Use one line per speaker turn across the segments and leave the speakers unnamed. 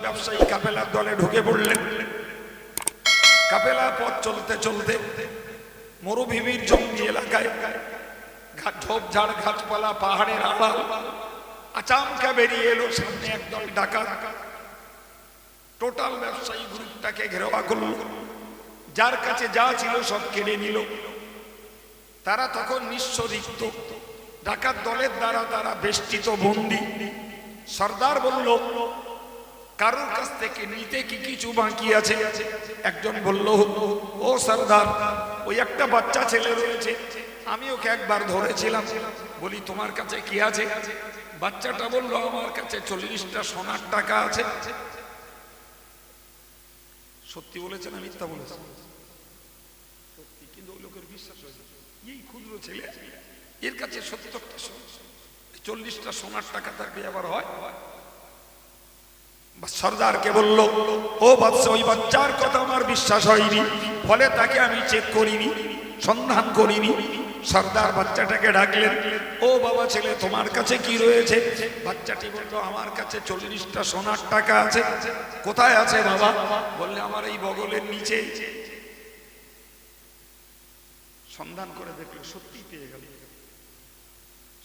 ব্যবসায়ী কাফেলার দলে ঢুকে পড়লেন। কাফেলা পথ চলতে চলতে মরুভূমির জঙ্গি এলাকায় ঝোপঝাড় গাছপালা পাহাড়ের আড়াল আচমকা বেরিয়ে এলো সামনে একদল ডাকাত। টোটাল ব্যবসায়ী গ্রুপটাকে ঘেরাও করল, যার কাছে যা ছিল সব কেড়ে নিল। তারা তখন নিঃস্ব রিক্ত, ডাকাত দলের দ্বারা তারা বেষ্টিত বন্দী। সর্দার বলল, কারোর কাছ থেকে নিতে কি কিছু বাকি আছে? একজন বলল, ও সর্দার, ওই একটা বাচ্চা ছেলে রয়েছে, আমি ওকে একবার ধরেছিলাম। বলি, তোমার কাছে কি আছে? বাচ্চাটা বলল, আমার কাছে 40টা সোনার টাকা আছে। সত্যি বলেছে না মিথ্যা বলেছে? সত্যি। কিন্তু ওই লোকের বিশ্বাস হয়েছে, এই ক্ষুদ্র ছেলে, এর কাছে 70টা 40টা সোনার টাকা থাকবে আবার হয়? সর্দারকে বলল, ও বাদশা, ওই বাচ্চার কথা আমার বিশ্বাস হয়নি, ফলে তাকে আমি চেক করিনি, সন্ধান করিনি। সর্দার বাচ্চাটাকে ডাকলেন, ও বাবা ছেলে, তোমার কাছে কি রয়েছে? বাচ্চাটি বলল, আমার কাছে 40টা সোনার টাকা আছে। কোথায় আছে বাবা? বললে, আমার এই বগলের নিচে। সন্ধান করে দেখলো, সত্যি পেয়ে গেল।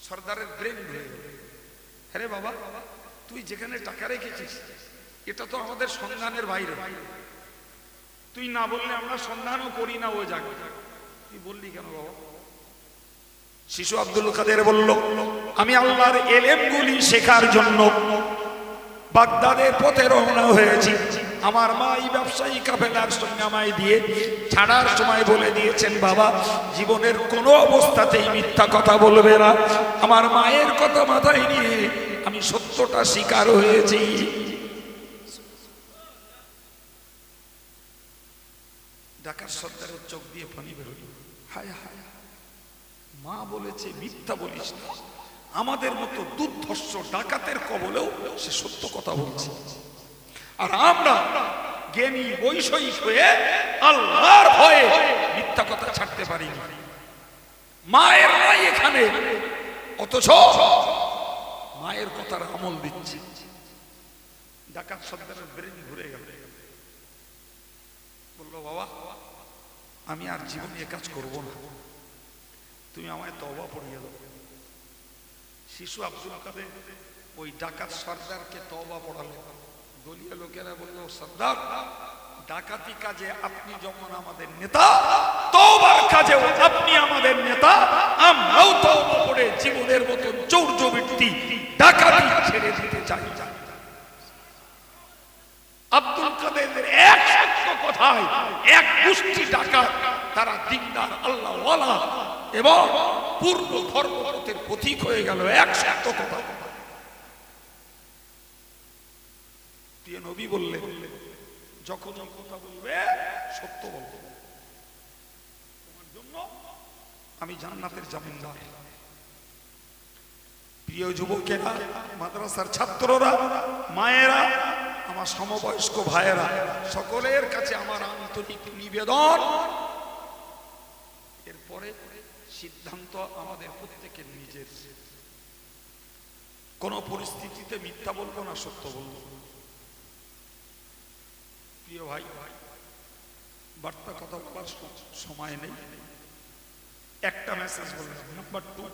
সর্দারের ব্রেন হয়ে গেল, হ্যাঁ বাবা, তুই যেখানে টাকা রেখেছিস এটা তো আমাদের সন্ধানের বাইরে, তুই না বললে আমরা সন্ধানও করি না ও জায়গায়, তুই বললি কেন বাবা? শিশু আব্দুল কাদের বলল, আমি আল্লাহর এলেমগুলি শেখার জন্য বাগদাদের পথে রওনা হয়েছি। আমার মা এই ব্যবসায়ী কাফেলার সঙ্গে আমায় দিয়ে ছাড়ার সময় বলে দিয়েছেন, বাবা, জীবনের কোনো অবস্থাতেই মিথ্যা কথা বলবে না। আমার মায়ের কথা মাথায় নিয়ে আমি সত্যটা স্বীকার হয়েছি। ডাকাত সর্দারের চোখ দিয়ে পানি বেরোল, হায় হায়, মা বলেছে মিথ্যা বলিস না। আমাদের মতো দুর্ধর্ষ ডাকাতের কবলেও সে সত্য কথা বলছে, আর আমরা জ্ঞানী বৈষয়িক হয়ে আল্লাহর ভয়ে মিথ্যা কথা ছাড়তে পারিনি। মায়ের নাই এখানে, অথচ মায়ের কথার আমল দিচ্ছে। ডাকাত সর্দারের ব্রেন ঘুরে গেল, বললো, বাবা, আমি আর জীবনে এ কাজ করব না, তুমি আমায় তওবা পড়িয়ে দাও। শিশু আব্দুল কাদের ওই ডাকাত সর্দারকে তওবা পড়ালেন। দলীয় লোকেরা বলল, সর্দার, ডাকাতি কাজে আপনি যেমন আমাদের নেতা, তওবার কাজেও আপনি আমাদের নেতা। আমরাও তওবা পড়ে জীবনের মতন চৌর্যবৃত্তি ডাকাতি ছেড়ে দিতে চাই। আব্দুল কাদেরের এক সত্য কথায় এক গোষ্ঠী ডাকাত, তারা দিনদার আল্লাহওয়ালা এবং পূর্ণ ধর্মপথের পথিক হয়ে গেল। এক সত্য কথা। প্রিয় নবী বললেন, যখন কথা বলবে সত্য বলবে, তোমার জন্য আমি জান্নাতের জামিনদার। প্রিয় যুবকেরা, মাদ্রাসার ছাত্ররা, মায়েরা, আমার সমবয়স্ক ভাইয়েরা, সকলের কাছে আমার আন্তরিক নিবেদন, এরপরে সিদ্ধান্ত আমাদের প্রত্যেকের নিজের। কোন পরিস্থিতিতে মিথ্যা বলবো না, সত্য বলবো। প্রিয় ভাই, বার্তা কথা বলার সময় নেই, একটা মেসেজ বললাম। নাম্বার 2,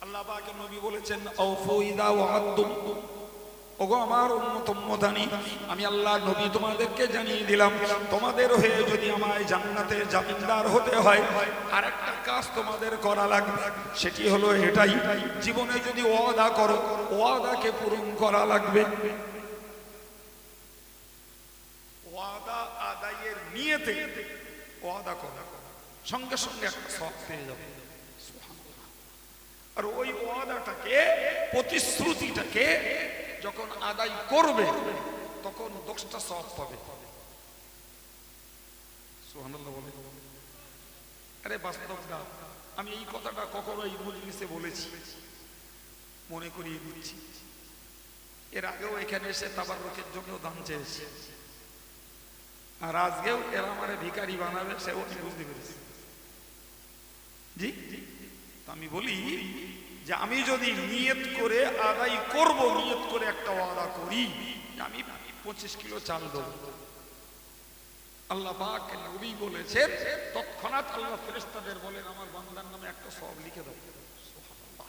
আল্লাহ পাকের নবী বলেছেন, আউফু ইযা ওয়া'আদতুম। ওগো আমার উম্মত উম্মতানি, আমি আল্লাহ নবী তোমাদেরকে জানিয়ে দিলাম, তোমাদের হয়ে যদি আমায় জান্নাতের জামিনদার হতে হয়, আর একটা কাজ তোমাদের করা লাগবে। সেটি হলো এটাই, জীবনে যদি ওয়াদা করো, ওয়াদাকে পূরণ করা লাগবে। ওয়াদা আদায়ের নিয়তে ওয়াদা করা, সঙ্গে সঙ্গে একটা সওয়াব পেয়ে যাবে। আর ওই ওয়াদাটাকে, প্রতিশ্রুতিটাকে যখন আদায় করবে, তখন 10টা সওয়াব পাবে। সুবহানাল্লাহ বলে। আরে বাস্তবটা, আমি এই কথাটা কখনো এই মজলিসে বলেছি, মনে করিয়ে দিচ্ছি। এর আগেও এখানে এসে তাবাররুকের জন্য দান চেয়েছি, আর আজকেও এরা আমারে ভিখারি বানাবে, সেও বুঝতে পেরেছি। জি, আমি বলি যে আমি যদি নিয়ত করে আদায় করব, নিয়ত করে একটা ওয়াদা করি যে আমি 25 কিলো চাল দেব, আল্লাহ পাক নবী বলেছেন তৎক্ষণাৎ আল্লাহ ফেরেশতাদের বলেন আমার বান্দার নামে একটা সওয়াব লিখে দাও। সুবহানাল্লাহ।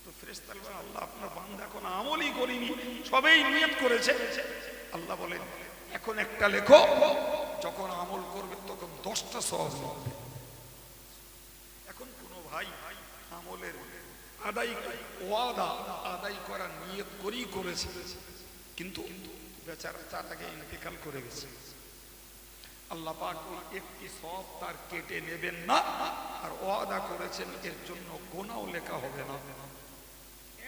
তো ফেরেশতারা বলেন আল্লাহ আপনার বান্দা এখন আমলই করিনি, সবেই নিয়ত করেছে। আল্লাহ বলেন এখন একটা লেখো, যখন আমল করবে তখন 10টা সওয়াব লিখবে। এখন কোনো ভাই আমলের আদায় ওয়াদা আদায় করার নিয়ত করেই করেছে, কিন্তু বেচারা তার আগে ইন্তেকাল করে গেছে। আল্লাহ পাক ওই একটি সওয়াব তার কেটে নেবেন না, আর ওয়াদা করেছেন এর জন্য গোনাও লেখা হবে না।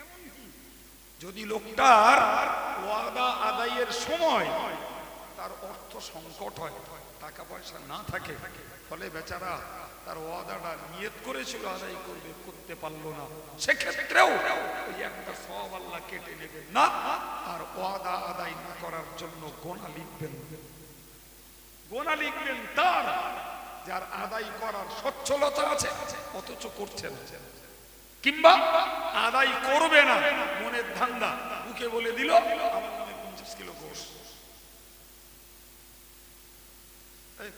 এমনকি যদি লোকটার ওয়াদা আদায়ের সময় তার অর্থ সংকট হয়, টাকা পয়সা না থাকে, ফলে বেচারা তার ওয়াদাটা নিয়ত করেছিল আদায় করবে, করতে পারলো না, সেক্ষেত্রেও ওই একটা সওয়াব আল্লাহ কেটে নেবেন না, আর ওয়াদা আদায় না করার জন্য গোনা লিখবেন। গোনা লিখবেন তার যার আদায় করার সচ্ছলতা আছে অথচ করছে না, কিংবা আদায় করবে না মনের ধান্দা, বুকে বলে দিল আমার নামে 50 কিলো গোশ।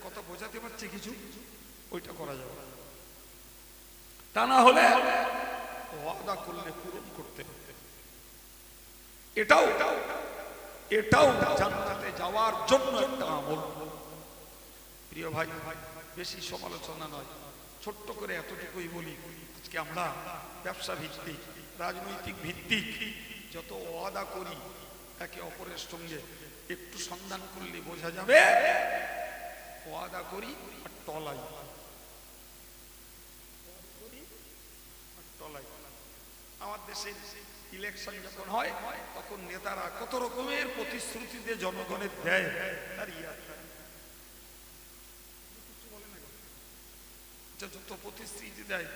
কথা বোঝাতে পারছে কিছু? ওইটা করা যাবে, তা না হলে ওয়াদা করলে পূরণ করতে হবে। এটাও জান্নাতে যাওয়ার জন্য একটা আমল। প্রিয় ভাই, বেশি সমালোচনা নয়, ছোট্ট করে এতটুকুই বলি, আজকে আমরা ব্যবসা ভিত্তিক, রাজনৈতিক ভিত্তিক যত ওয়াদা করি একে অপরের সঙ্গে, একটু সন্ধান করলে বোঝা যাবে ওয়াদা করি আর টলাই। আমার দেশে ইলেকশন যখন হয় তখন নেতারা কত রকমের প্রতিশ্রুতিতে জনগণের দেয়, তার যত প্রতিশ্রুতি দেয়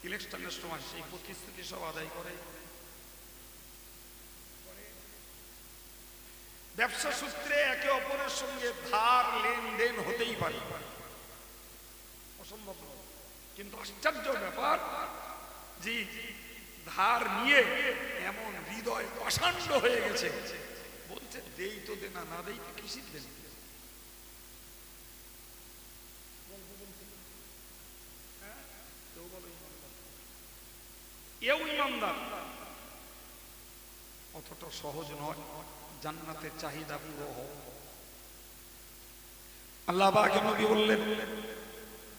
ইলেকশনের সময় সেই প্রতিশ্রুতি সব আদায় করে। ব্যবসা সূত্রে একে অপরের সঙ্গে ধার লেনদেন হতেই পারে, অসম্ভব নয়, কিন্তু আশ্চর্য ব্যাপার যে ধার নিয়ে এমন হৃদয় পাষাণ্ড হয়ে গেছে, বলছে দেই তো দে, না দেই তো কিসির দেন। এও ইমানদার, অতটা সহজ নয় জান্নাতের চাহিদা পুরো হোক। আল্লাহ পাক নবী বললেন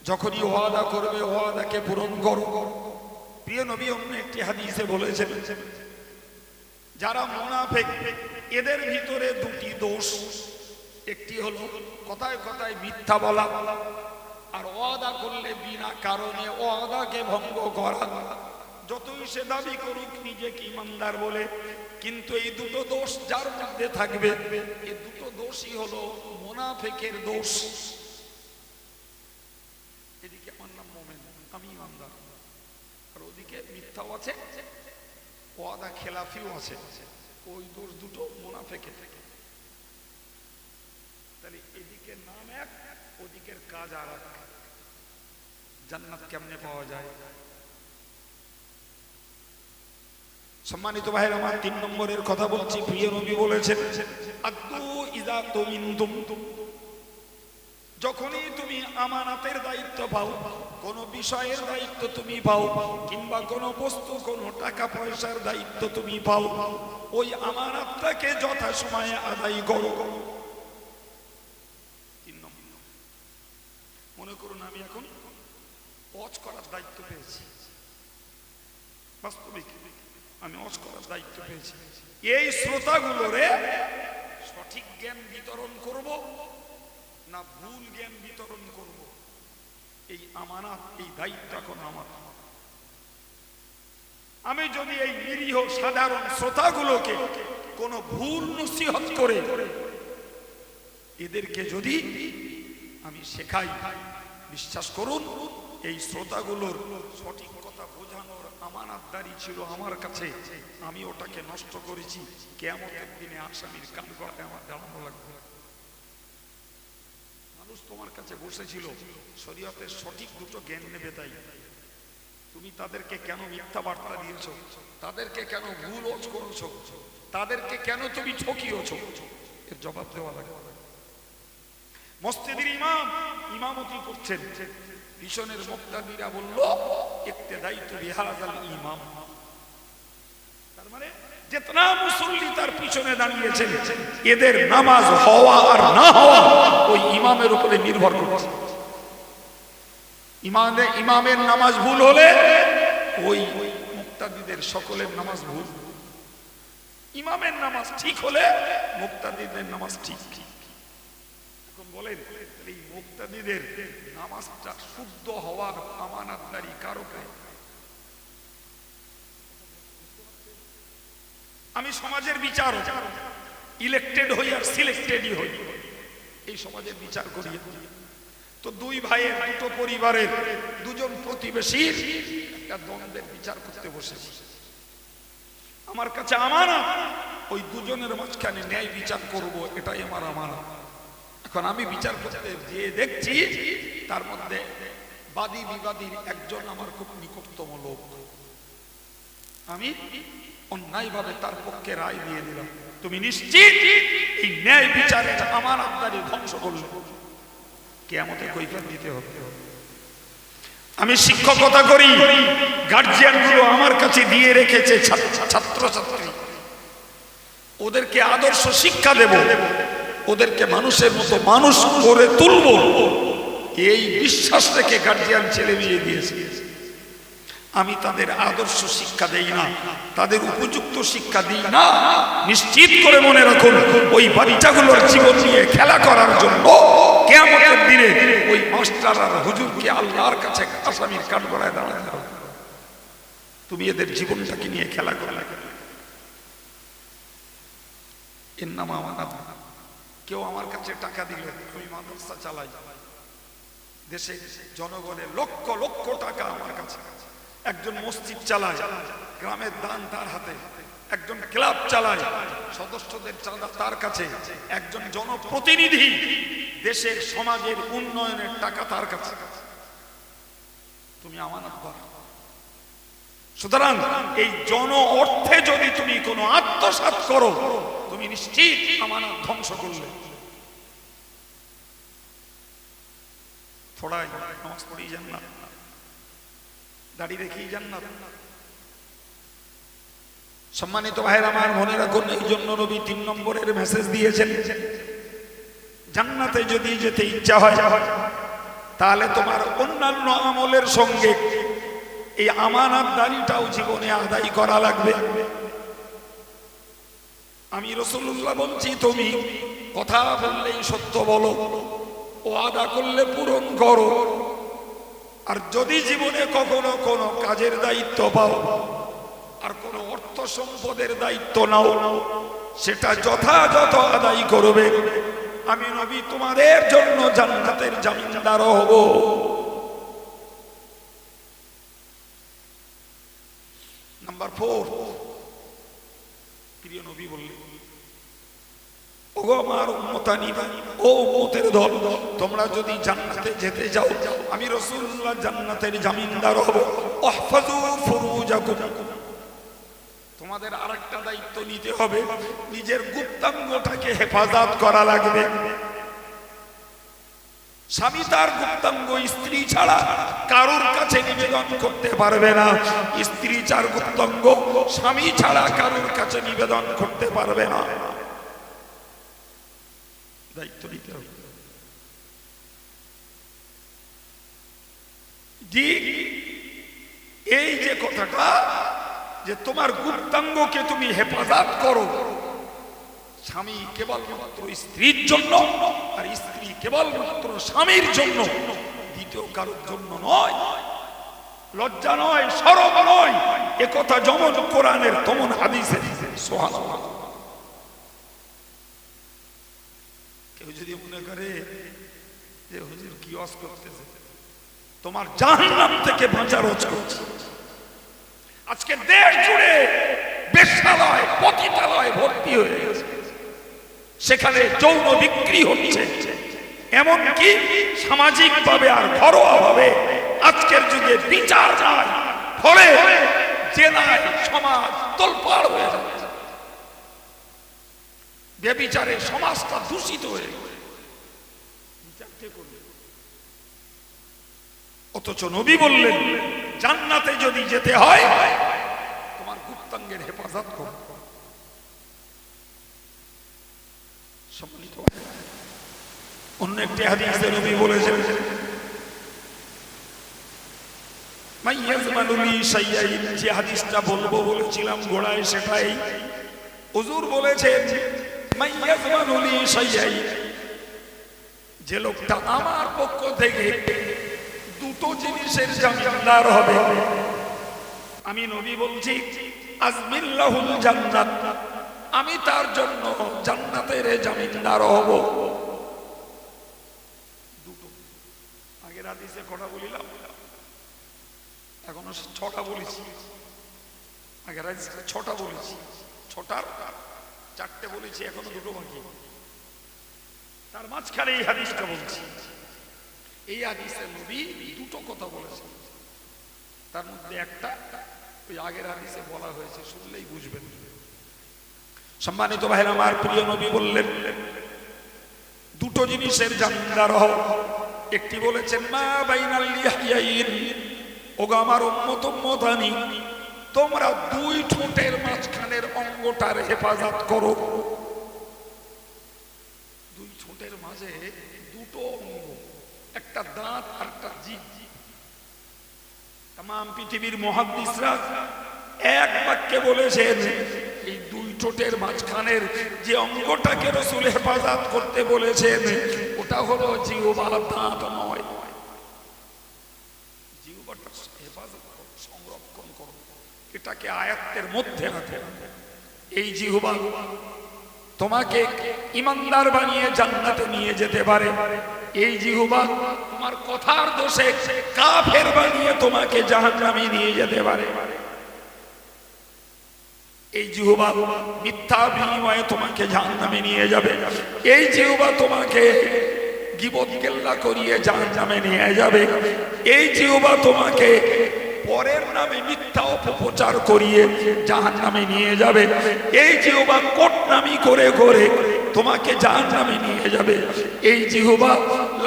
যখনই ওয়াদা করবে ওয়াদাকে পূরণ করো। প্রিয় নবী অন্য একটি হাদিসে বলেছেন যারা মুনাফিক এদের ভিতরে দুটি দোষ, একটি হলো কথায় কথায় মিথ্যা বলা, আর ওয়াদা করলে বিনা কারণে ওয়াদাকে ভঙ্গ করা। যতই সে দাবি করুক নিজেকে ইমানদার বলে, কিন্তু এই দুটো দোষ যার মধ্যে থাকবে, এই দুটো দোষই হলো মুনাফিকের দোষ। এদিকে আমার নাম মুমিন, আমি ইমানদার, আর ওদিকে মিথ্যাও আছে, ওয়াদা খেলাফিও আছে, ওই দোষ দুটো মুনাফিকের থেকে। তাহলে এদিকে নাম এক, ওদিকের কাজ আর এক। জান্নাত কেমনে পাওয়া যায়? সম্মানিত ভাইয়ের আমার 3 নম্বরের কথা বলছি। প্রিয় নবী বলেছেন আদু ইযা তুমিনতুম, যখনই তুমি আমানতের দায়িত্ব পাও, কোন বিষয়ের দায়িত্ব তুমি পাও, কিংবা কোন বস্তু কোন টাকা পয়সার দায়িত্ব তুমি পাও, ওই আমানতটাকে যথাসময়ে আদায় করো। 3 নম্বর, মনে করুন আমি এখন ওয়াজ করার দায়িত্ব পেয়েছি, বাস্তবিক আমি ওয়াজ করার দায়িত্ব পেয়েছি। এই শ্রোতাগুলোরে সঠিক জ্ঞান বিতরণ করব না ভুল জ্ঞান বিতরণ করব, এই আমানত, এই দায়িত্ব এখন আমার। আমি যদি এই নিরীহ সাধারণ শ্রোতাগুলোকে কোনো ভুল নসিহত করে এদেরকে যদি আমি শেখাই, বিশ্বাস করুন এই শ্রোতাগুলোর সঠিক কথা বোঝানোর আমানতদারি ছিল আমার কাছে, আমি ওটাকে নষ্ট করেছি, কিয়ামতের দিনে আসামির কাঠগড়ায় আমার দাঁড়ানো লাগবে। মানুষ তোমার কাছে বসেছিল শরীয়তের সঠিক দুটো জ্ঞান নেবে, তাই তুমি তাদেরকে কেন মিথ্যা বার্তা দিয়েছো, তাদেরকে কেন ভুল করেছো, তাদেরকে কেন তুমি ঠকিয়েছো, এর জবাব দেওয়া লাগে। মসজিদের ইমাম ইমামতি করছেন, পিছনের মুক্তাদিরা বলল ইক্তেদাইতু বিহাযাল ইমাম, তার মানে যেতনা মুসল্লি তার পিছনে দাঁড়িয়েছেন এদের নামাজ হওয়া আর না হওয়া ওই ইমামের উপরে নির্ভর করছে। ইমামের নামাজ ভুল হলে ওই মুক্তাদিদের সকলের নামাজ ভুল, ইমামের নামাজ ঠিক হলে মুক্তাদিদের নামাজ ঠিক। এখন বলেন এই মুক্তাদিদের নামাজটা শুদ্ধ হওয়ার আমানতদারি কার উপরে? আমি সমাজের বিচার ইলেক্টেড হই আর সিলেক্টেডই হই, এই সমাজের বিচার করি। তো দুই ভাইয়ের দুটো পরিবারের দুজন প্রতিবেশীর একটা দ্বন্দ্বের বিচার করতে বসে, আমার কাছে আমানত ওই দুজনের মাঝখানে ন্যায় বিচার করব, এটাই আমার আমানত। এখন আমি বিচার করতে গিয়ে দেখছি তার মধ্যে বাদী বিবাদীর একজন আমার খুব নিকটতম লোক, আমি অন্যায়ভাবে তার পক্ষে রায় দিয়ে দিলাম। তুমি নিশ্চিত এই ন্যায় বিচারের আমানতদারি ধ্বংস করলে কিয়ামতে কৈফিয়ত দিতে হবে। আমি শিক্ষকতা করি, গার্জিয়ান গুলো আমার কাছে দিয়ে রেখেছে ছাত্রছাত্রী, ওদেরকে আদর্শ শিক্ষা দেব, ওদেরকে মানুষের মতো মানুষ করে তুলব, এই বিশ্বাস থেকে গার্জিয়ান ছেলে মেয়ে দিয়েছে। আমি তাদের আদর্শ শিক্ষা দেই না, তাদের উপযুক্ত শিক্ষা দিই না। নিশ্চিত করে মনে রাখুন, ওই বাচ্চাগুলোর জীবন নিয়ে খেলা করার জন্য কিয়ামতের দিনে ওই মাস্টার আর হুজুরকে আল্লাহর কাছে আসামির কাঠগড়ায় দাঁড়াতে হবে। তুমি এদের জীবনটাকে নিয়ে খেলা করে এর নাম আমানত। কেউ আমার কাছে টাকা দিলে, আমি মাদ্রাসা চালাই, দেশে জনগণের লক্ষ লক্ষ টাকা আমার কাছে, একজন মসজিদ চালায়, গ্রামের দান তার হাতে, একজন ক্লাব চালায়, সদস্যদের চাঁদা তার কাছে, একজন জনপ্রতিনিধি, দেশের সমাজের উন্নয়নের টাকা তার কাছে, তুমি আমানতদার। সুতরাং এই জন অর্থে যদি তুমি কোনো আত্মসাৎ করো, তুমি নিশ্চিত আমানত ধ্বংস করলে। থোড়াই নামাজ পড়েই জান্নাত, দাঁড়িয়ে রেখেই জান্নাত। সম্মানিত ভাইরা আমার, মনে রাখুন, এই জন্য নবী 3 নম্বরের মেসেজ দিয়েছেন, জান্নাতে যদি যেতে ইচ্ছা হয় তাহলে তোমার অন্যান্য আমলের সঙ্গে এই আমানতদারিটাও জীবনে আদায় করা লাগবে। আমি রাসূলুল্লাহ বলছি, তুমি কথা বললেই সত্য বলো, ওয়াদা করলে পূরণ করো, আর যদি জীবনে কখনো কোনো কাজের দায়িত্ব পাও আর কোনো অর্থ সম্পদের দায়িত্ব নাও, সেটা যথাযথ আদায় করবে। আমি নবী তোমাদের জন্য জান্নাতের জামিনদার হব। নাম্বার 4, প্রিয় নবী বললেন, ওগো আমার উম্মতানিরা, ও উম্মতের দল, তোমরা যদি জান্নাতে যেতে যাও, আমি রাসূলুল্লাহ জান্নাতের জামিনদার হব। ইহফাজু ফুরুজাকুম, তোমাদের আরেকটা দায়িত্ব নিতে হবে, নিজের গুপ্তাঙ্গটাকে হেফাজত করা লাগবে। স্বামী তার গুপ্তাঙ্গ স্ত্রী ছাড়া কারোর কাছে নিবেদন করতে পারবে না, স্ত্রী তার গুপ্তাঙ্গ স্বামী ছাড়া কারোর কাছে নিবেদন করতে পারবে না। দায়িত্ব নিতে হবে। এই যে কথাটা, যে তোমার গুপ্তাঙ্গকে তুমি হেফাজত করো, স্বামী কেবলমাত্র স্ত্রীর জন্য আর স্ত্রী কেবলমাত্র স্বামীর জন্য, দ্বিতীয় কারোর জন্য নয়। লজ্জা নয়, শরম নয়, একথা যেমন কোরআনের তেমন হাদিসে। সুবহানাল্লাহ। কেউ যদি মনে করে যে হুজুর কি ওয়াজ করতেছে, তোমার জাহান্নাম থেকে বাঁচার ওয়াজ করছে। আজকে দেশ জুড়ে বেশ্যালয়, পতিতালয় ভর্তি হয়ে গেছে, সেখানে যৌন বিক্রি হচ্ছে, এমনকি সামাজিক ভাবে আর ঘরোয়া ভাবে আজকের যুগে বিচার নাই, ফলে জেনায় সমাজ তোলপাড় হয়ে যাচ্ছে, ব্যভিচারে সমাজটা দূষিত হয়ে গেছে। অথচ নবী বললেন জান্নাতে যদি যেতে হয় তোমার গুপ্তাঙ্গের হেফাজত করো। সম্মানিত অন্য একটি হাদিসে নবী বলেছেন মাইয়াজমানুলি শাইয়াইন, যে হাদিসটা বলবো বলেছিলাম গোড়ায় সেটাই। হুজুর বলেছেন মাইয়াজমানুলি শাইয়াইন, যে লোকটা আমার পক্ষ থেকে দুটো জিনিসের জামিনদার হবে, আমি নবী বলছি আজমিল্লাহুল জান্নাত, আমি তার জন্য জান্নাতের জামিনদার হব। দুটো, আগের হাদিসে কটা বলিলাম, এখনো 6টা বলেছি। আগের হাদিসে 6টা বলেছি, 6টার 4টে বলেছি, এখনো 2টো বাকি। তার মাঝখানে এই হাদিসটা বলছি। এই হাদিসে নবী দুটো কথা বলেছেন, তার মধ্যে একটা ওই আগের হাদিসে বলা হয়েছে, শুনলেই বুঝবেন। সম্মানিত ভাইরা আমার, প্রিয় নবী বললেন দুটো জিনিসের জামিনদার হও। একটি বলেছেন মা বাইনাল লিহইয়াইন, ওগো আমার উম্মত উম্মতানি, তোমরা দুই ঠোঁটের মাঝখানের অঙ্গটার হেফাজত করো। দুই ঠোঁটের মাঝে দুটো অঙ্গ, একটা দাঁত আর একটা জিভ। तमाम পৃথিবীর মুহাদ্দিসরা এক বাক্যে বলেছেন এই দুই ঠোঁটের মাঝখানের যে অঙ্গটাকে রাসূল হেফাজত করতে বলেছেন ওটা হলো জিহ্বা, দাঁত নয়। জিহ্বাটা হেফাজত করো, সংরক্ষণ করো, এটাকে আয়াতের মধ্যে রাখো। এই জিহ্বা তোমাকে ইমানদার বানিয়ে জান্নাতে নিয়ে যেতে পারে। এই জিহ্বা তোমার কথার দোষে কাফের বানিয়ে তোমাকে জাহান্নামে নিয়ে যেতে পারে। এই জিহ্বা মিথ্যা বিনিময়ে তোমাকে জাহান্নামে নিয়ে যাবে। এই জিহ্বা তোমাকে গীবত গিল্লা করিয়ে জাহান্নামে নিয়ে যাবে। এই জিহ্বা তোমাকে পরের নামে মিথ্যা অপপ্রচার করিয়ে জাহান্নামে নিয়ে যাবে। এই জিহ্বা কোটনামি করে করে তোমাকে জাহান্নামে নিয়ে যাবে। এই জিহ্বা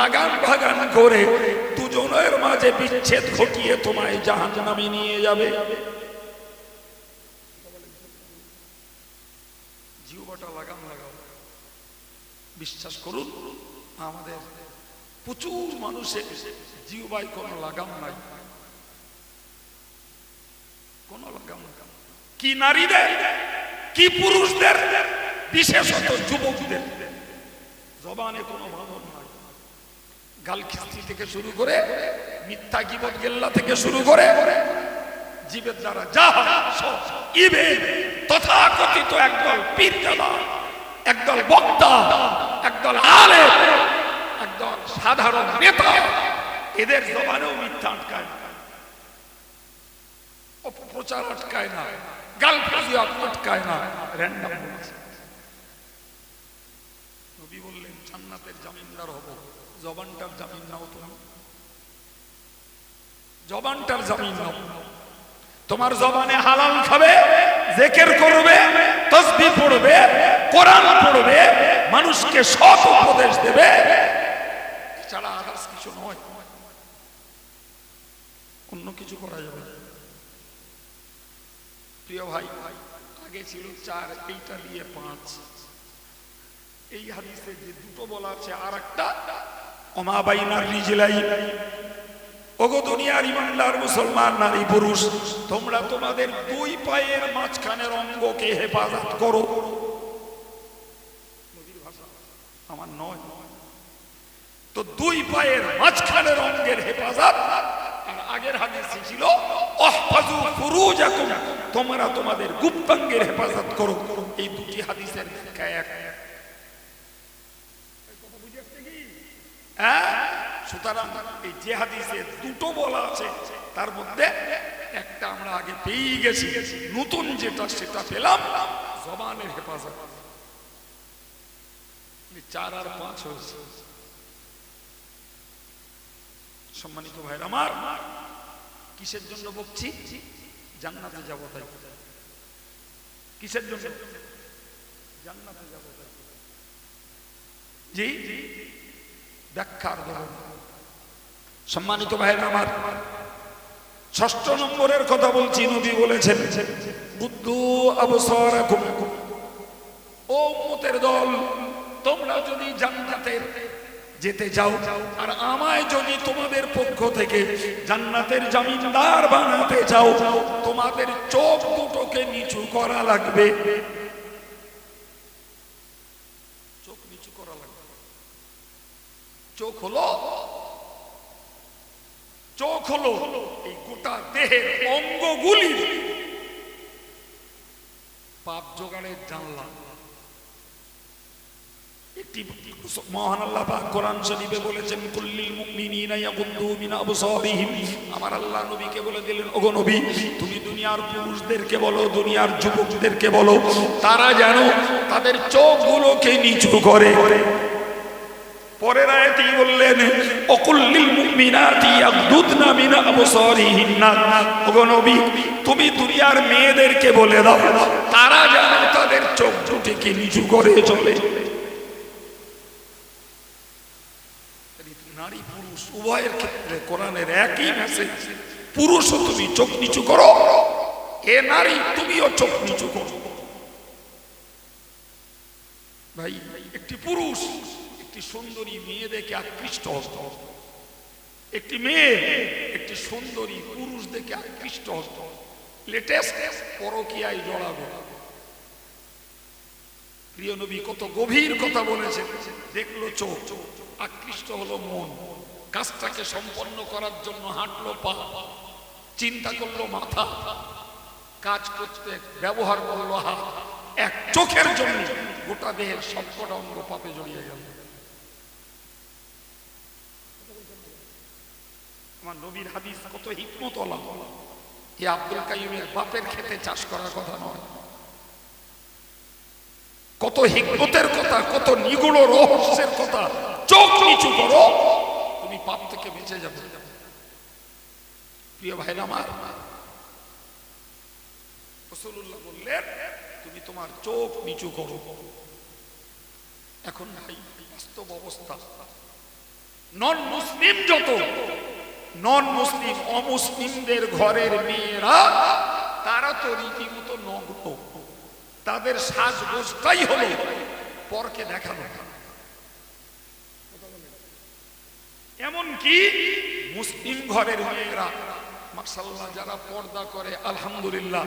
লাগান ভাগান করে দুজনের মাঝে বিচ্ছেদ ঘটিয়ে তোমায় জাহান্নামে নিয়ে যাবে। জিহ্বাটা লাগাম লাগাও। বিশ্বাস করুন আমাদের প্রচুর মানুষের জিহ্বায় কোনো লাগাম নাই, কোনো লাগাম নাই। কি নারীদের, কি পুরুষদের, বিশেষত যুবকদের জবানে কোনো বাঁধন নাই। গাল খিস্তি থেকে শুরু করে মিথ্যা গীবত গেল্লা থেকে শুরু করে জীবের দ্বারা যা ইবে তথাকথিত একদল পীরজাদা, একদল বক্তা, একদল আলেম, একদল সাধারণ নেতা, এদের জবানেও মিথ্যা আটকায় না, অপপ্রচার আটকায় না, গালফাজি আটকায় না, র্যান্ডম বলছে। নবী বললেন জান্নাতের জামিনদার হব, জবানটার জামিন নাও। তুমি জবানটার জামিন নাও। তোমার জবানে হালাল খাবে, জিকির করবে, তাসবিহ পড়বে, কোরআন পড়বে, মানুষকে সৎ উপদেশ দেবে, ছাড়া আদার্স কিছু নয়। অন্য কিছু করা যাবে না। প্রিয় ভাই, আগে ছিল 4, এইটা দিয়ে 5। এই হাদিসে যে দুটো বলা আছে, আর একটা ওমা বাইনার রিজলাইন, ওগো দুনিয়ার ইমানদার মুসলমান নারী পুরুষ, তোমরা তোমাদের দুই পায়ের মাঝখানের অঙ্গকে হেফাজত করো। নবীর ভাষা, আমার নয়। তো দুই পায়ের মাঝখানের অঙ্গের হেফাজত। আর আগের হাদিসে ছিল আহফাজু ফুরুজাকুম, তোমরা তোমাদের গুপ্তাঙ্গের হেফাজত করো। এই দুটি হাদিসের ব্যাখ্যা এক। সুতরাং এই যে হাদিসে দুটো বলা আছে তার মধ্যে একটা আমরা আগে পেয়ে গেছি, নতুন যেটা সেটা পেলাম জবানের হেফাজত। 4 আর 5 হয়েছে। সম্মানিত ভাইরা আমার, কিসের জন্য বকছি? জান্নাতে যাব তাই। কিসের জন্য? জান্নাতে যাব তাই। জি ব্যাখ্যার দেব। সম্মানিত ভাইরা আমার, ৬ষ্ঠ নম্বরের কথা বলছি। নবী বলেছেন বুদ্ধু আবসারাকুম, ও উম্মতের দল, তোমরা যদি জান্নাতে যেতে যাও আর আমায় যদি তোমাদের পক্ষ থেকে জান্নাতের জমিদার বানাতে চাও, তোমাদের চোখ দুটোকে নিচু করা লাগবে। চোখ নিচু করা লাগবে। চোখ হলো এই গোটা দেহের অঙ্গগুলি পাপ জোগাড়ের জানলা। একটি মহান আল্লাহ পাক কোরআন শরীফে বলেছেন কুল্লিল মুমিনিনা ইয়াগুদ্দু মিন আবসারিহিম। আমার আল্লাহ নবীকে বলে দিলেন, ওগো নবী, তুমি দুনিয়ার পুরুষদেরকে বলো, দুনিয়ার যুবকদেরকে বলো, তারা যেন তাদের চোখগুলোকে নিচু করে। পরের আয়াতে বললেন ওকুল্লিল মুমিনাতি ইয়াগুদ্দুনা মিন আবসারিহিন্না। ওগো নবী, তুমি দুনিয়ার মেয়েদেরকে বলে দাও, তারা যেন তাদের চোখ দুটিকে নিচু করে চলে। নারী পুরুষ উভয়ের ক্ষেত্রে কোরআনের একই মেসেজ। পুরুষও তুমি চোখ নিচু করো, এ নারী তুমিও চোখ নিচু করো। ভাই, একটি পুরুষ একটি সুন্দরী মেয়ে দেখে আকৃষ্ট হত, একটি মেয়ে একটি সুন্দরী পুরুষ দেখে আকৃষ্ট হত, লেটেস্ট পরকীয়ায় জড়াবো। প্রিয় নবী কত গভীর কথা বলেছেন। দেখলো চোখ, আকৃষ্ট হলো মন, কাজটাকে সম্পন্ন করার জন্য হাঁটলো পা, চিন্তা করলো মাথা, কাজ করতে ব্যবহার করলো হাত। এক চোখের জন্য গোটা দেহের সবকটা অঙ্গ পাপে জড়িয়ে গেল। আমার নবীর হাদিস কত হিকমতওয়ালা। এই আব্দুল কাইয়ুমের বাপের খেতে চাষ করার কথা নয়। কত হিকমতের কথা, কত নিগুড় রহস্যের কথা। চোখ নিচু করো, তুমি পাপ থেকে বেঁচে যাবে। প্রিয় ভাইরা আমার, রাসূলুল্লাহ বললেন তুমি তোমার চোখ নিচু করো। এখন ভাই বাস্তব অবস্থা, নন মুসলিম যত নন মুসলিম অমুসলিমদের ঘরের মেয়েরা, তারা তো রীতিমতো নগ্ন। তাদের সাজগোজটাই হলো পরকে দেখানো। এমনকি মুসলিম ঘরের মেয়েরা মাশাআল্লাহ যারা পর্দা করে আলহামদুলিল্লাহ,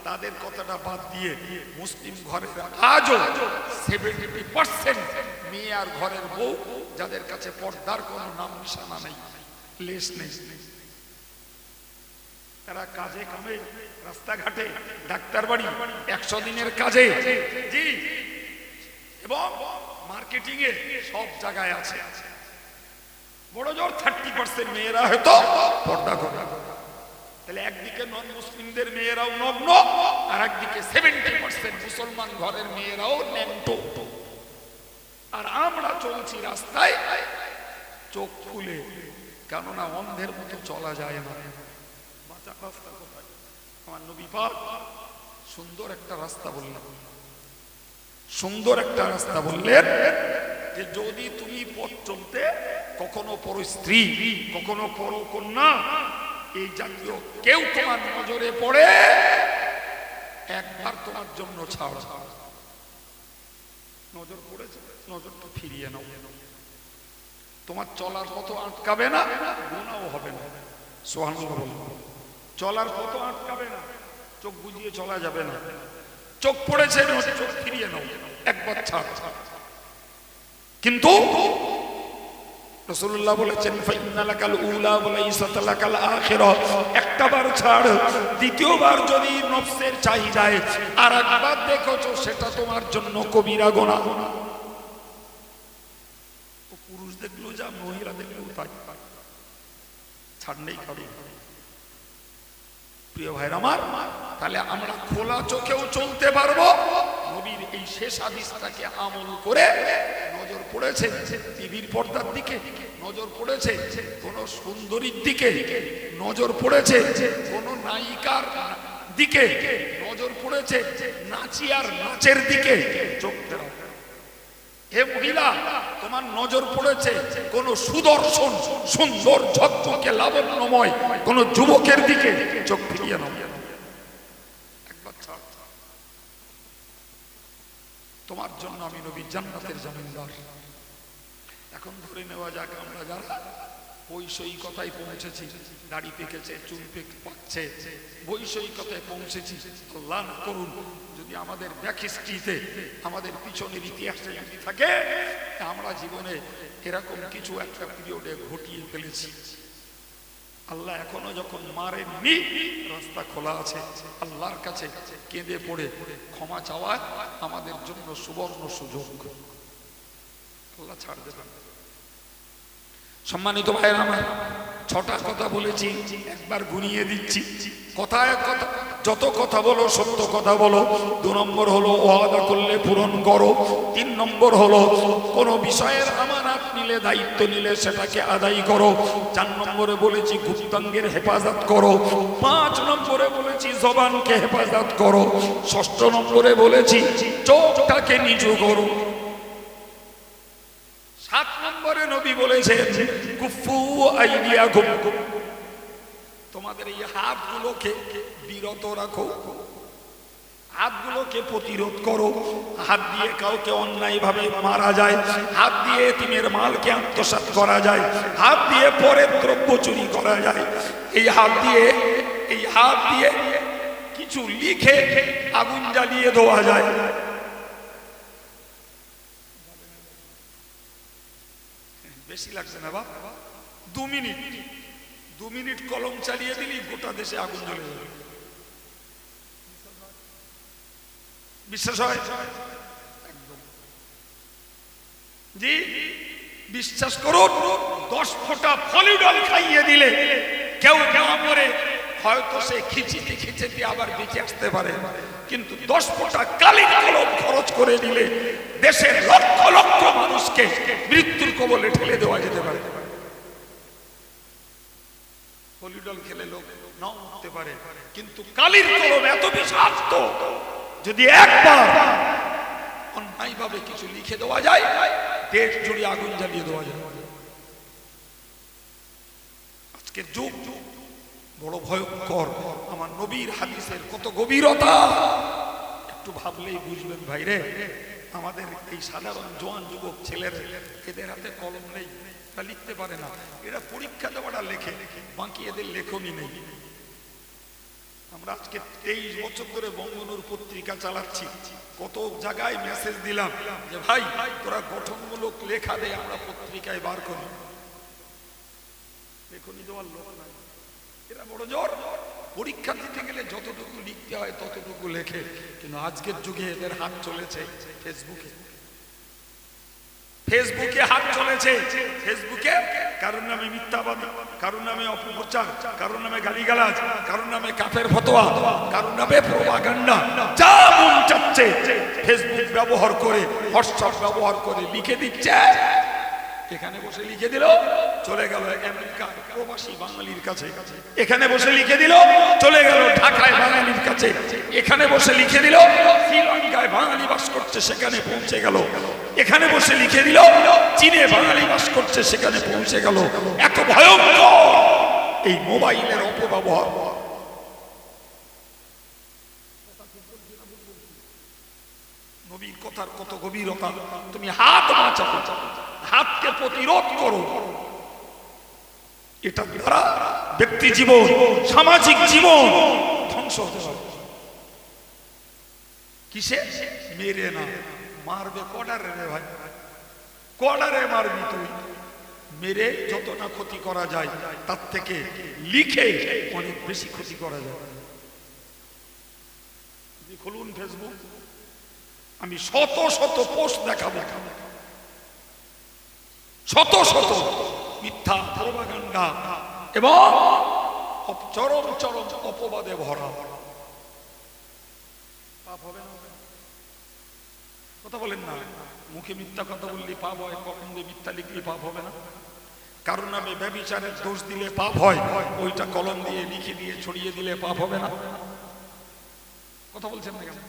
তাদের কথাটা বাদ দিয়ে মুসলিম ঘরের আজও 70% মেয়ে আর ঘরের বউ যাদের কাছে পর্দার কোনো নাম নিশানা নেই, লেশ নেই। তারা কাজে কামে, রাস্তাঘাটে, ডাক্তার বাড়ি, 100 দিনের কাজে, জি, এবং মার্কেটিং এ সব জায়গায় আছে। বড় জোর 30% মেয়েরা হয়তো পর্দা করে। তাহলে একদিকে নন মুসলিমদের মেয়েরাও নগ্ন, আর একদিকে 70% মুসলমান ঘরের মেয়েরাও ন্যাংটো। আর আমরা চলছি রাস্তায় চোখ খুলে, কেননা অন্ধের মতো চলা যায় না। রাস্তা কোথায়? আমার নবী পাক সুন্দর একটা রাস্তা বললেন, সুন্দর একটা রাস্তা বললেন যে যদি তুমি পথ চলতে কখনো পর স্ত্রী, কখনো পর কন্যা, এই জাতীয় কেউ তোমার নজরে পড়ে, একবার তোমার জন্য ছাড়। নজর পড়েছে, নজরটা ফিরিয়ে নাও। তোমার চলার পথ আটকাবে না, গুনাহও হবে না। সুবহানাল্লাহ বলুন। চলার পথ আটকাবে না, চোখ বুজিয়ে চলা যাবে না। চোখ পড়েছে, চোখ ফিরিয়ে নাও, একবার ছাড়। কিন্তু রাসূলুল্লাহ বলেছেন ফাইন্না লাকাল উলা ওয়া লাইসা লাকাল আখিরা। একটা বার ছাড়, দ্বিতীয়বার যদি নফসের চাহিদায় আরেকবার দেখোছো, সেটা তোমার জন্য কবিরা গুনাহ। পুরুষ দেখলো যা, মহিলা দেখলো তাই, ছাড় নেই কারো। প্রিয় ভাইরা আমার, তাহলে আমরা খোলা চোখেও চলতে পারবো। নবীর এই শেষ হাদিসটাকে আমল করে নজর পড়েছে টিভির পর্দার দিকে, নজর পড়েছে কোন সুন্দরীর দিকে, নজর পড়েছে কোন নায়িকার দিকে, নজর পড়েছে নাচিয়ার নাচের দিকে, চোখ ফেরাও। হে মহিলা, তোমার নজর পড়েছে কোন সুদর্শন সুন্দর ঝকঝকে লাবণ্যময় কোন যুবকের দিকে, চোখ ফিরিয়ে নাও। একবার ছাড়। তোমার জন্য আমি নবী জান্নাতের জামিনদার। এখন ধরে নেওয়া যাক আমরা যারা বৈষয়িকতায় পৌঁছেছি, দাড়ি পেকেছে, চুল পাচ্ছে, বৈষয়িকতায় পৌঁছেছি, আল্লাহ না করুন যদি আমাদের ব্যাক হিস্ট্রিতে, আমাদের পিছনের ইতিহাসে যদি থাকে আমরা জীবনে এরকম কিছু একটা পিরিয়ডে ঘটিয়ে ফেলেছি। আল্লাহ এখনো যখন মারেননি, রাস্তা খোলা আছে আল্লাহর কাছে কেঁদে পড়ে ক্ষমা চাওয়া আমাদের জন্য সুবর্ণ সুযোগ। আল্লাহ ছাড় দেবেন। সম্মানিত ভাইরা আমার, 6টা কথা বলেছি, একবার গুনিয়ে দিচ্ছি। কথায় কথা, যত কথা বলো সত্য কথা বলো। 2 নম্বর হলো ওয়াদা করলে পূরণ করো। 3 নম্বর হলো কোন বিষয়ের আমানত নিলে, দায়িত্ব নিলে সেটাকে আদায় করো। 4 নম্বরে বলেছি গুপ্তাঙ্গের হেফাজত করো। 5 নম্বরে বলেছি জবানকে হেফাজত করো। 6 নম্বরে বলেছি চোখটাকে নিচু করো। 7 নম্বরে নবী বলেছেন কুফু আইদিয়াকুম, তোমাদের এই হাতগুলোকে বিরত রাখো, হাতগুলোকে প্রতিরোধ করো। হাত দিয়ে কাউকে অন্যায় ভাবে মারা যায়, হাত দিয়ে এতিমের মালকে আত্মসাৎ করা যায়, হাত দিয়ে পরের দ্রব্য চুরি করা যায়। এই হাত দিয়ে কিছু লিখে আগুন জ্বালিয়ে দেওয়া যায়। বেশি লাগছে না বাবা, 2 মিনিট কলম চালিয়ে দিলি গোটা দেশে আগুন জ্বলে যাবে। বিশ্বাস হয়? জি, বিশ্বাস করুন। 10 ফোঁটা ফলিডল খাইয়ে দিলে কেউ না মরে, হয়তো সে খিচিতে খিচিতে আবার বেঁচে আসতে পারে, কিন্তু 10 ফোঁটা কালির কলম খরচ করে দিলে দেশের লক্ষ লক্ষ মানুষকে মৃত্যুর কবলে ঠেলে দেওয়া যেতে পারে। ফলিডল খেলে লোক নাও মরতে পারে, কিন্তু কালির কলম এত বিষাক্ত, যদি একবার অন্যায়ভাবে কিছু লিখে দেওয়া যায়, দেশ জুড়ে আগুন জ্বালিয়ে দেওয়া যায়। আজকের যুগ বড় ভয়ঙ্কর। আমার নবীর হাদিসের কত গভীরতা একটু ভাবলেই বুঝবেন ভাই রে। আমাদের এই সাধারণ জোয়ান যুবক ছেলেরা, এদের হাতে কলম নেই, তা লিখতে পারে না। এরা পরীক্ষা দেওয়াটা লেখে, বাকি এদের লেখনই নেই। আমরা আজকে 23 বছর ধরে বঙ্গনুর পত্রিকা চালাচ্ছি, কত জায়গায় মেসেজ দিলাম যে ভাই তোরা গঠনমূলক লেখা দে, আমরা পত্রিকায় বার করি। লেখনি দেওয়ার লোক নাই। এরা বড় জোর, পরীক্ষা দিতে গেলে যতটুকু লিখতে হয় ততটুকু লেখে। কিন্তু আজকের যুগে এদের হাত চলেছে ফেসবুকে। হাত চলেছে ফেসবুকে। কারোর নামে মিথ্যাবাদী, কারোর নামে অপপ্রচার, কারোর নামে গালিগালাজ, কারোর নামে কাফের ফতোয়া, কারোর নামে প্রপাগান্ডা, যা মন চাচ্ছে ফেসবুক ব্যবহার করে, হোয়াটসঅ্যাপ ব্যবহার করে লিখে দিচ্ছে। এখানে বসে লিখে দিল, চলে গেল আমেরিকা প্রবাসী বাঙালির কাছে। এখানে বসে লিখে দিল, চলে গেল ঢাকায় বাঙালির কাছে। এখানে বসে লিখে দিল, শ্রীলঙ্কায় বাঙালি বাস করছে, সেখানে পৌঁছে গেল। এখানে বসে লিখে দিল, চীনে বাঙালি বাস করছে, সেখানে পৌঁছে গেল। এত ভয়ঙ্কর এই মোবাইলের অপব্যবহার। নবীর কথার কত গভীরতা। তুমি হাত বাঁচাও, হাতকে প্রতিরোধ করো। এটা দ্বারা ব্যক্তি জীবন, সামাজিক জীবন ধ্বংস হতে পারে। কিসে? মেরে না, মারবে কডারে রে ভাই, কডারে মারবি তুই। মেরে যতটা ক্ষতি করা যায় তার থেকে লিখে অনেক বেশি ক্ষতি করা যায়। খুলুন ফেসবুক, আমি শত শত পোস্ট দেখাবো, শত শত মিথ্যা প্রপাগান্ডা এবং চরম চরম অপবাদে ভরা। পাপ হবে না? কথা বলেন না। মুখে মিথ্যা কথা বললে পাপ হয়, কলম দিয়ে মিথ্যা লিখলে পাপ হবে না? কারণ নামে ব্যভিচারের দোষ দিলে পাপ হয়, ওইটা কলম দিয়ে লিখে দিয়ে ছড়িয়ে দিলে পাপ হবে না? কথা বলছেন না কেন?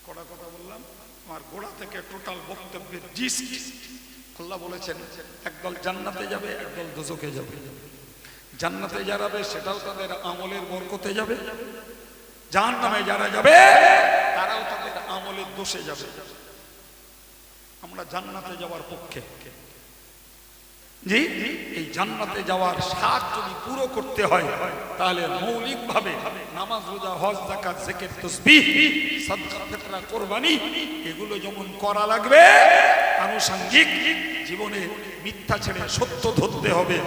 কড়া কথা বললাম, আমার গোড়া থেকে টোটাল বক্তব্যের জিস্ট আল্লাহ বলেছেন একদল জান্নাতে যাবে, একদল দোজখে যাবে। জান্নাতে যারা যাবে সেটাও তাদের আমলের বরকতে যাবে, জাহান্নামে যারা যাবে তারাও তাদের আমলের দোষে যাবে। আমরা জান্নাতে যাওয়ার পক্ষে। জি, এই জান্নাতে যাওয়ার স্বাদ যদি পুরো করতে হয় তাহলে মৌলিকভাবে নামাজ, রোজা, হজ, যাকাত, জিকির, তাসবিহ, সাদকা, ফিতরা, কুরবানি এগুলো যেমন করা লাগবে, আনুষঙ্গিক জীবনে মিথ্যা ছেড়ে সত্য ধরতে হবে,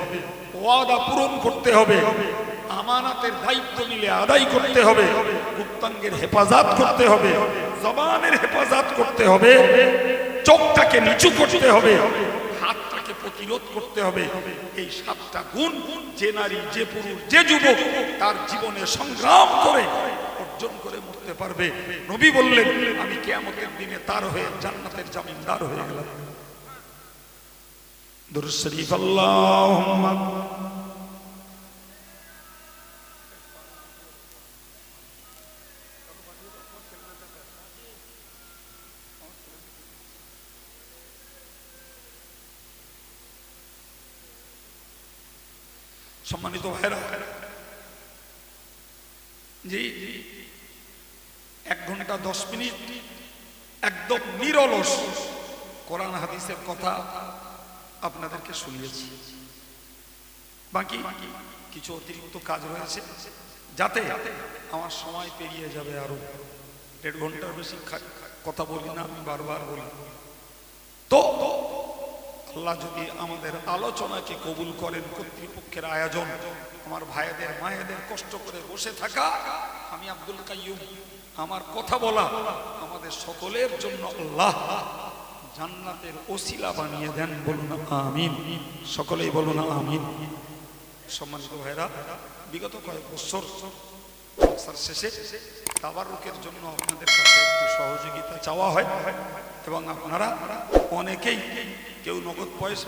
ওয়াদা পূরণ করতে হবে, আমানাতের দায়িত্ব নিলে আদায় করতে হবে, গুপ্তাঙ্গের হেফাজত করতে হবে, জবানের হেফাজত করতে হবে, চোখটাকে নিচু করতে হবে, হাতটাকে প্রতিরোধ করতে হবে। এই 7টা গুণ যে নারী, যে পুরুষ, যে যুবক তার জীবনে সংগ্রাম করে অর্জন করে মরতে পারবে, নবী বললেন আমি কিয়ামতের দিনে তার হয়ে জান্নাতের জামিনদার হয়ে গেলাম। দুরূদ শরীফ আল্লাহুম্মা সম্মানিত ভাইরা, জি 1 ঘন্টা 10 মিনিট একদম নিরলস কোরআন হাদিসের কথা আপনাদেরকে শুনিয়েছি। বাকি কিছু অতিরিক্ত কাজ রয়েছে, যাতে আমার সময় পেরিয়ে যাবে। আরো 1.5 ঘন্টার বেশি কথা বলি না, আমি বারবার বলি। তো আল্লাহ যদি আমাদের আলোচনাকে কবুল করেন, কর্তৃপক্ষের আয়োজন, আমার ভাইদের মায়েদের কষ্ট করে বসে থাকা, আমি আব্দুল কাইয়ুম, আমার কথা বলা আমাদের সকলের জন্য আল্লাহ জান্নাতের ওসিলা বানিয়ে দেন। বলুন আমিন, সকলেই বলুন আমিন। সম্মানিত ভাইরা, বিগত কয়েক বছর শেষে তাবারুকের জন্য আপনাদের কাছে একটু সহযোগিতা চাওয়া হয় এবং আপনারা অনেকেই, কেউ নগদ পয়সা